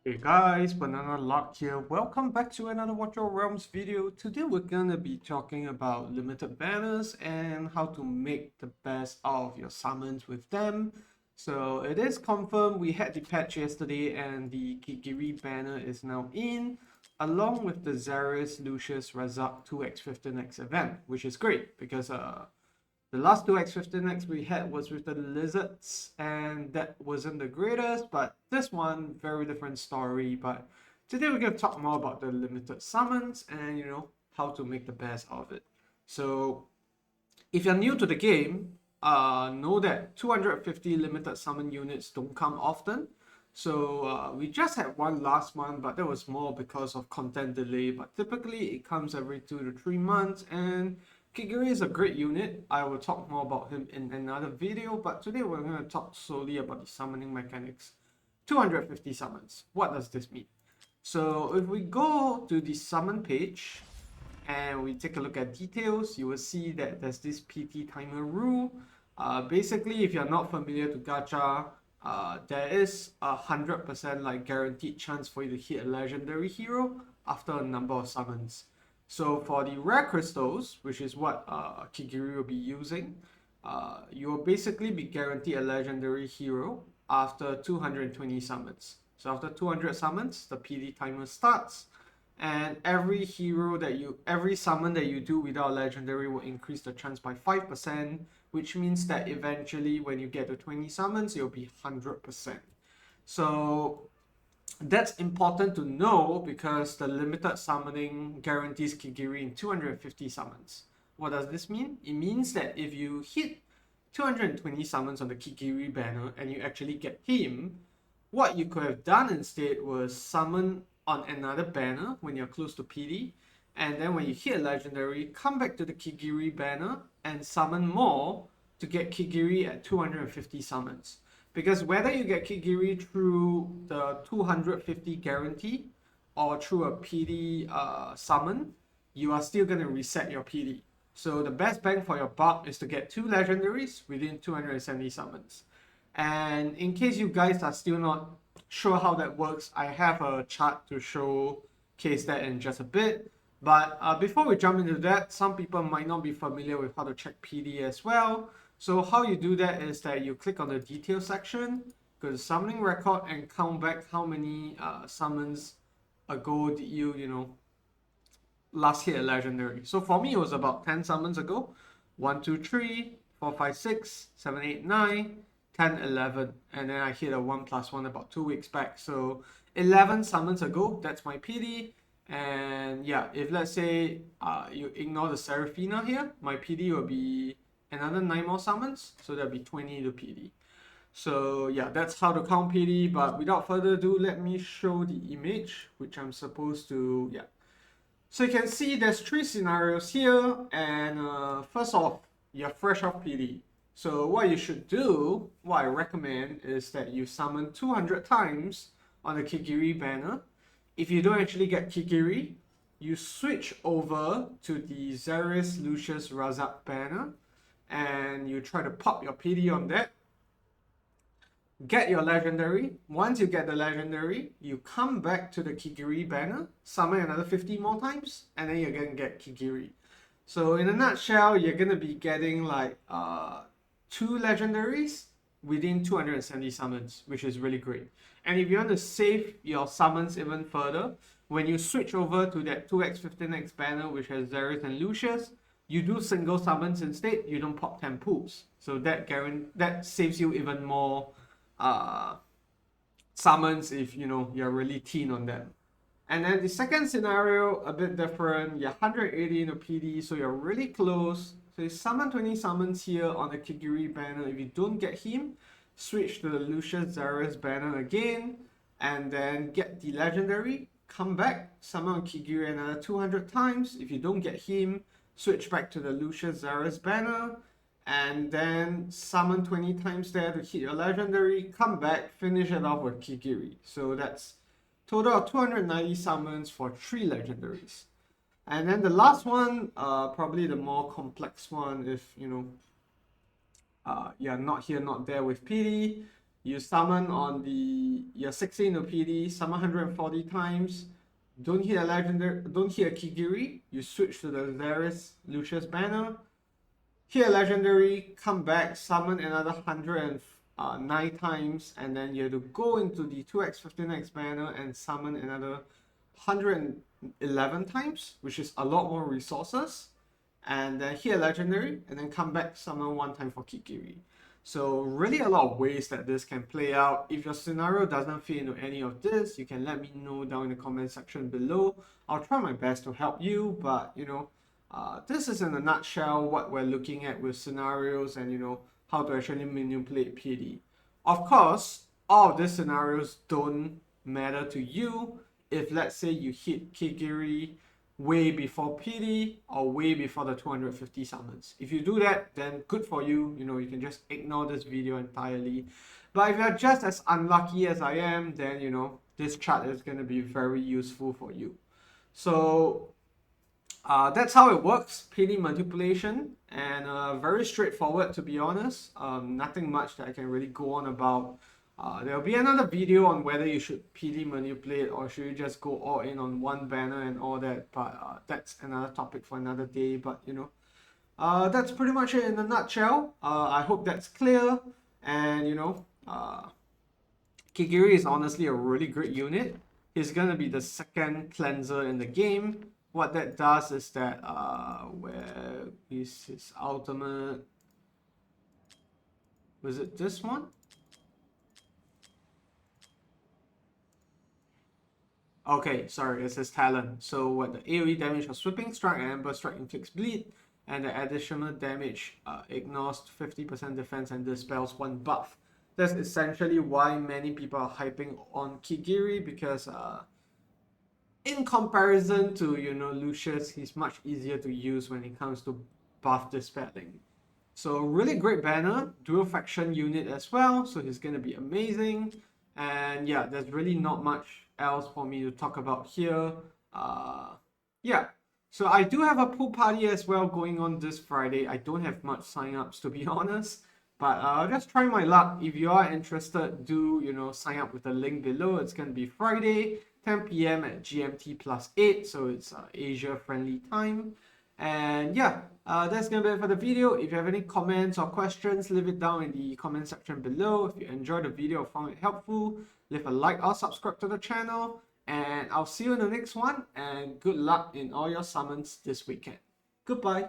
Hey guys, Banana Lock here. Welcome back to another Watch Your Realms video. Today we're gonna be talking about limited banners and how to make the best out of your summons with them. So it is confirmed we had the patch yesterday and the Kigiri banner is now in, along with the Zarius Lucius Razak 2x15x event, which is great because the last two X15X we had was with the lizards, and that wasn't the greatest, but this one, very different story. But today we're going to talk more about the limited summons and, how to make the best of it. So, if you're new to the game, know that 250 limited summon units don't come often. So we just had one last month, but that was more because of content delay. But typically it comes every 2 to 3 months, and Kigiri is a great unit. I will talk more about him in another video, but today we're going to talk solely about the summoning mechanics. 250 summons. What does this mean? So if we go to the summon page, and we take a look at details, you will see that there's this PT timer rule. Basically, if you're not familiar to gacha, there is 100% like guaranteed chance for you to hit a legendary hero after a number of summons. So for the rare crystals, which is what Kigiri will be using, you will basically be guaranteed a legendary hero after 220 summons. So after 200 summons, the PD timer starts, and every summon that you do without legendary will increase the chance by 5%, which means that eventually when you get to 20 summons, it'll be 100%. So that's important to know because the limited summoning guarantees Kigiri in 250 summons. What does this mean? It means that if you hit 220 summons on the Kigiri banner and you actually get him, what you could have done instead was summon on another banner when you're close to PD, and then when you hit a legendary, come back to the Kigiri banner and summon more to get Kigiri at 250 summons. Because whether you get Kigiri through the 250 guarantee or through a PD summon, you are still going to reset your PD. So the best bang for your buck is to get 2 legendaries within 270 summons. And in case you guys are still not sure how that works, I have a chart to showcase that in just a bit. But before we jump into that, some people might not be familiar with how to check PD as well. So how you do that is that you click on the details section, go to summoning record, and count back how many summons ago did you last hit a legendary. So for me, it was about 10 summons ago. 1, 2, 3, 4, 5, 6, 7, 8, 9, 10, 11. And then I hit a 1+1 about 2 weeks back. So 11 summons ago, that's my PD. And yeah, if let's say you ignore the Seraphina here, my PD will be another 9 more summons. So that'll be 20 to PD. So yeah, that's how to count PD. But without further ado, let me show the image, which I'm supposed to, yeah. So you can see there's 3 scenarios here, and first off, you're fresh off PD. So what you should do, what I recommend, is that you summon 200 times on the Kigiri banner. If you don't actually get Kigiri, you switch over to the Zarius Lucius Razak banner, and you try to pop your PD on that. Get your legendary. Once you get the legendary, you come back to the Kigiri banner, summon another 50 more times, and then you're gonna get Kigiri. So in a nutshell, you're gonna be getting like 2 legendaries within 270 summons, which is really great. And if you want to save your summons even further, when you switch over to that 2x15x banner, which has Zarius and Lucius, you do single summons instead. You don't pop 10 pools. So that saves you even more summons if you're really keen on them. And then the second scenario, a bit different. You're 180 into PD, so you're really close. So you summon 20 summons here on the Kigiri banner. If you don't get him, switch to the Lucius Zarius banner again, and then get the legendary. Come back, summon Kigiri another 200 times. If you don't get him, switch back to the Lucius Zarius banner, and then summon 20 times there to hit your legendary, come back, finish it off with Kigiri. So that's total of 290 summons for 3 legendaries. And then the last one, probably the more complex one, if you're not here, not there with PD, You summon on you're 16 to PD, summon 140 times. Don't hit a legendary, don't hit a Kigiri. You switch to the Varus Lucius banner. Hit a legendary, come back, summon another 109 times, and then you have to go into the 2x 15x banner and summon another 111 times, which is a lot more resources. And then hit a legendary, and then come back, summon one time for Kigiri. So really a lot of ways that this can play out. If your scenario doesn't fit into any of this, you can let me know down in the comment section below. I'll try my best to help you, but this is in a nutshell what we're looking at with scenarios and how to actually manipulate PD. Of course, all of these scenarios don't matter to you if, let's say, you hit Kigiri way before PD or way before the 250 summons. If you do that, then good for you. You can just ignore this video entirely. But if you're just as unlucky as I am, then this chart is going to be very useful for you. So that's how it works, PD manipulation, and very straightforward, to be honest. Nothing much that I can really go on about. There'll be another video on whether you should PD manipulate or should you just go all in on one banner and all that, but that's another topic for another day. But that's pretty much it in a nutshell. I hope that's clear, and Kigiri is honestly a really great unit. He's gonna be the second cleanser in the game. What that does is that where is his ultimate? Was it this one? Okay, sorry, it's his talent. So what the AoE damage of sweeping strike and amber strike inflicts bleed, and the additional damage ignores 50% defense and dispels one buff. That's essentially why many people are hyping on Kigiri, because in comparison to Lucius, he's much easier to use when it comes to buff dispelling. So really great banner, dual faction unit as well, so he's gonna be amazing. And yeah, there's really not much else for me to talk about here. Yeah, so I do have a pool party as well going on this Friday. I don't have much sign-ups, to be honest, but I'll just try my luck. If you are interested, do sign up with the link below. It's gonna be Friday, 10 p.m. at GMT +8, so it's Asia friendly time. And yeah, that's gonna be it for the video. If you have any comments or questions, leave it down in the comment section below. If you enjoyed the video or found it helpful, leave a like or subscribe to the channel. And I'll see you in the next one, and good luck in all your summons this weekend. Goodbye.